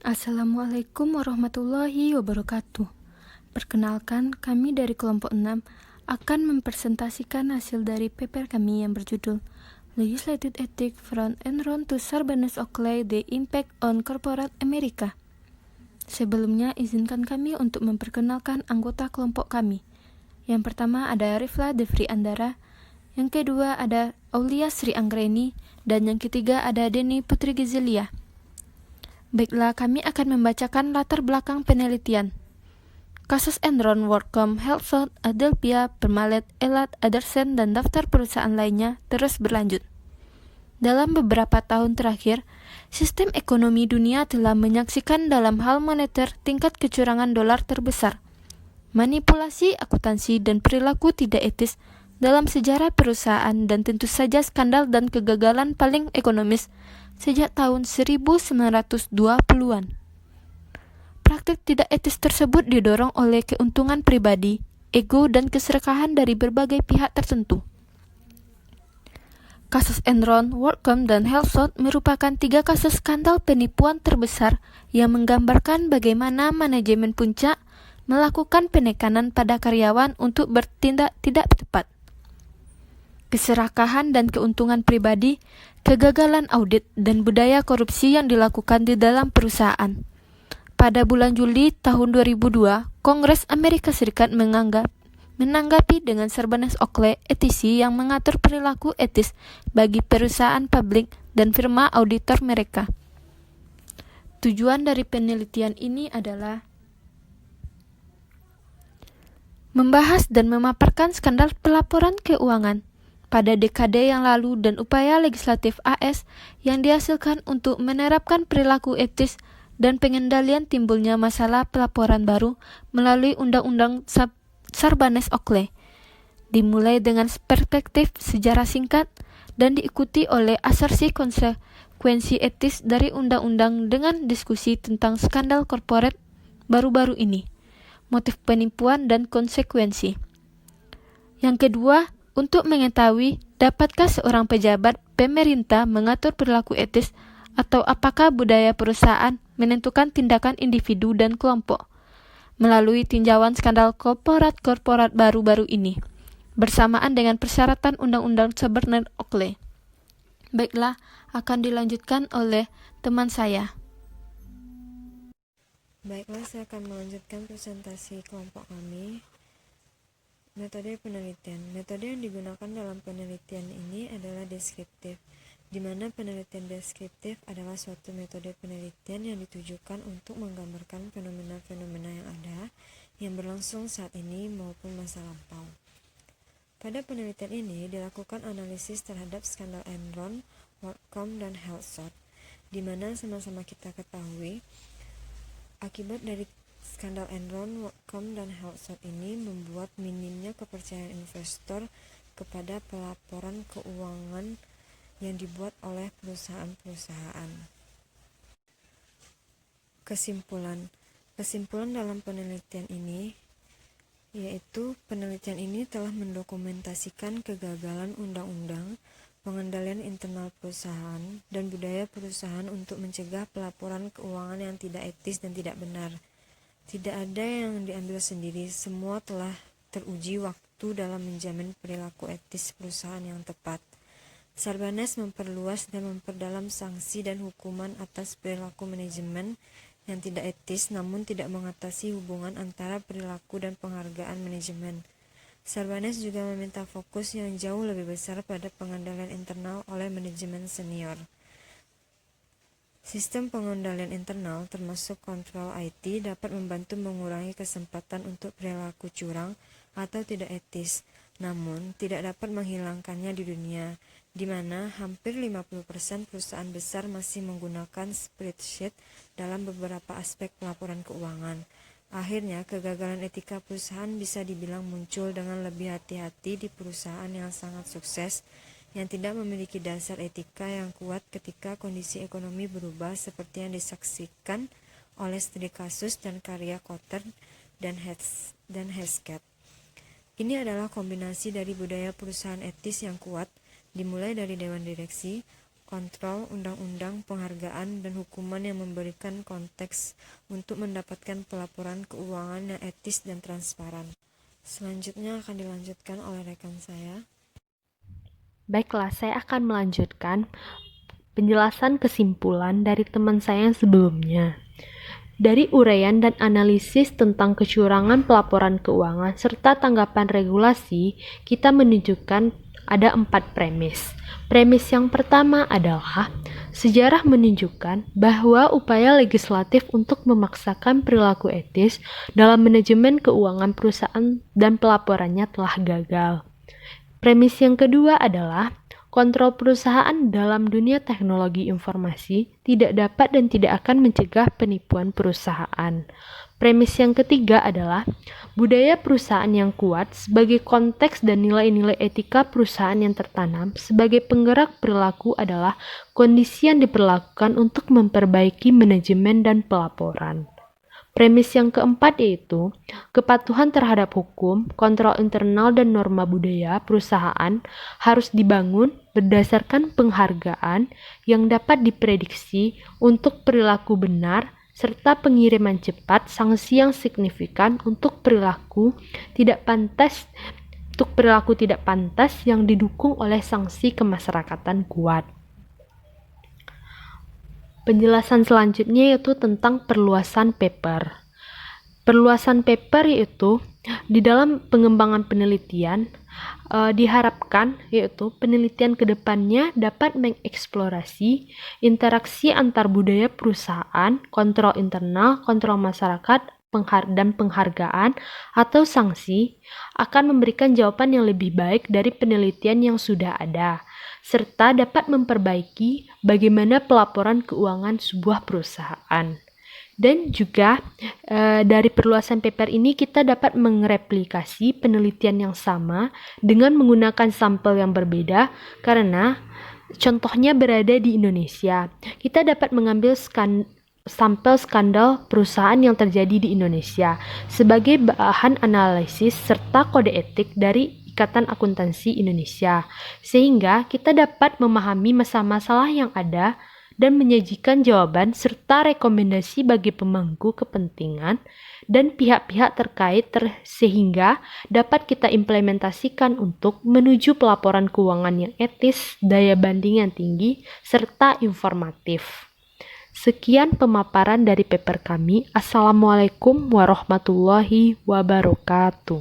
Assalamualaikum warahmatullahi wabarakatuh. Perkenalkan, kami dari kelompok 6 akan mempresentasikan hasil dari paper kami yang berjudul Legislative Ethics from Enron to Sarbanes-Oxley: The Impact on Corporate America. Sebelumnya, izinkan kami untuk memperkenalkan anggota kelompok kami. Yang pertama ada Rifla Devri Andara, yang kedua ada Aulia Sri Anggreni, dan yang ketiga ada Deni Putri Gizelia. Baiklah, kami akan membacakan latar belakang penelitian. Kasus Enron, WorldCom, HealthSouth, Adelphia, Parmalat, Elat, Andersen, dan daftar perusahaan lainnya terus berlanjut. Dalam beberapa tahun terakhir, sistem ekonomi dunia telah menyaksikan dalam hal moneter tingkat kecurangan dolar terbesar, manipulasi akuntansi, dan perilaku tidak etis dalam sejarah perusahaan, dan tentu saja skandal dan kegagalan paling ekonomis sejak tahun 1920-an. Praktik tidak etis tersebut didorong oleh keuntungan pribadi, ego, dan keserakahan dari berbagai pihak tertentu. Kasus Enron, WorldCom, dan HealthSouth merupakan 3 kasus skandal penipuan terbesar yang menggambarkan bagaimana manajemen puncak melakukan penekanan pada karyawan untuk bertindak tidak tepat. Keserakahan dan keuntungan pribadi, kegagalan audit, dan budaya korupsi yang dilakukan di dalam perusahaan. Pada bulan Juli tahun 2002, Kongres Amerika Serikat menanggapi dengan Sarbanes-Oxley etisi yang mengatur perilaku etis bagi perusahaan publik dan firma auditor mereka. Tujuan dari penelitian ini adalah membahas dan memaparkan skandal pelaporan keuangan pada dekade yang lalu dan upaya legislatif AS yang dihasilkan untuk menerapkan perilaku etis dan pengendalian timbulnya masalah pelaporan baru melalui Undang-Undang Sarbanes-Oxley. Dimulai dengan perspektif sejarah singkat dan diikuti oleh asersi konsekuensi etis dari undang-undang dengan diskusi tentang skandal korporat baru-baru ini, motif penipuan dan konsekuensi. Yang kedua, untuk mengetahui dapatkah seorang pejabat pemerintah mengatur perilaku etis atau apakah budaya perusahaan menentukan tindakan individu dan kelompok melalui tinjauan skandal korporat baru-baru ini bersamaan dengan persyaratan Undang-Undang Sarbanes-Oxley. Baiklah, akan dilanjutkan oleh teman saya. Baiklah, saya akan melanjutkan presentasi kelompok kami. Metode penelitian. Metode yang digunakan dalam penelitian ini adalah deskriptif, di mana penelitian deskriptif adalah suatu metode penelitian yang ditujukan untuk menggambarkan fenomena-fenomena yang ada, yang berlangsung saat ini maupun masa lampau. Pada penelitian ini dilakukan analisis terhadap skandal Enron, WorldCom, dan HealthSouth, di mana sama-sama kita ketahui akibat dari skandal Enron, WorldCom, dan HealthSouth ini membuat minimnya kepercayaan investor kepada pelaporan keuangan yang dibuat oleh perusahaan-perusahaan. Kesimpulan dalam penelitian ini yaitu penelitian ini telah mendokumentasikan kegagalan undang-undang, pengendalian internal perusahaan, dan budaya perusahaan untuk mencegah pelaporan keuangan yang tidak etis dan tidak benar. Tidak ada yang diambil sendiri, semua telah teruji waktu dalam menjamin perilaku etis perusahaan yang tepat. Sarbanes memperluas dan memperdalam sanksi dan hukuman atas perilaku manajemen yang tidak etis namun tidak mengatasi hubungan antara perilaku dan penghargaan manajemen. Sarbanes juga meminta fokus yang jauh lebih besar pada pengendalian internal oleh manajemen senior. Sistem pengendalian internal termasuk kontrol IT dapat membantu mengurangi kesempatan untuk perilaku curang atau tidak etis, namun tidak dapat menghilangkannya di dunia, di mana hampir 50% perusahaan besar masih menggunakan spreadsheet dalam beberapa aspek pelaporan keuangan. Akhirnya, kegagalan etika perusahaan bisa dibilang muncul dengan lebih hati-hati di perusahaan yang sangat sukses, yang tidak memiliki dasar etika yang kuat ketika kondisi ekonomi berubah seperti yang disaksikan oleh studi kasus dan karya Kotter dan Hesketh. Ini adalah kombinasi dari budaya perusahaan etis yang kuat, dimulai dari dewan direksi, kontrol, undang-undang, penghargaan, dan hukuman yang memberikan konteks untuk mendapatkan pelaporan keuangan yang etis dan transparan. Selanjutnya akan dilanjutkan oleh rekan saya. Baiklah, saya akan melanjutkan penjelasan kesimpulan dari teman saya yang sebelumnya. Dari uraian dan analisis tentang kecurangan pelaporan keuangan serta tanggapan regulasi, kita menunjukkan ada 4 premis. Premis yang pertama adalah sejarah menunjukkan bahwa upaya legislatif untuk memaksakan perilaku etis dalam manajemen keuangan perusahaan dan pelaporannya telah gagal. Premis yang kedua adalah kontrol perusahaan dalam dunia teknologi informasi tidak dapat dan tidak akan mencegah penipuan perusahaan. Premis yang ketiga adalah budaya perusahaan yang kuat sebagai konteks dan nilai-nilai etika perusahaan yang tertanam sebagai penggerak perilaku adalah kondisi yang diperlakukan untuk memperbaiki manajemen dan pelaporan. Premis yang keempat yaitu kepatuhan terhadap hukum, kontrol internal dan norma budaya perusahaan harus dibangun berdasarkan penghargaan yang dapat diprediksi untuk perilaku benar serta pengiriman cepat sanksi yang signifikan untuk perilaku tidak pantas yang didukung oleh sanksi kemasyarakatan kuat. Penjelasan selanjutnya yaitu tentang perluasan paper. Perluasan paper yaitu di dalam pengembangan penelitian diharapkan yaitu penelitian kedepannya dapat mengeksplorasi interaksi antar budaya perusahaan, kontrol internal, kontrol masyarakat, dan penghargaan atau sanksi akan memberikan jawaban yang lebih baik dari penelitian yang sudah ada, serta dapat memperbaiki bagaimana pelaporan keuangan sebuah perusahaan. Dan juga dari perluasan paper ini kita dapat mereplikasi penelitian yang sama dengan menggunakan sampel yang berbeda karena contohnya berada di Indonesia. Kita dapat mengambil sampel skandal perusahaan yang terjadi di Indonesia sebagai bahan analisis serta kode etik dari Ikatan Akuntansi Indonesia, sehingga kita dapat memahami masalah-masalah yang ada dan menyajikan jawaban serta rekomendasi bagi pemangku kepentingan dan pihak-pihak terkait sehingga dapat kita implementasikan untuk menuju pelaporan keuangan yang etis, daya banding yang tinggi, serta informatif. Sekian pemaparan dari paper kami. Assalamualaikum warahmatullahi wabarakatuh.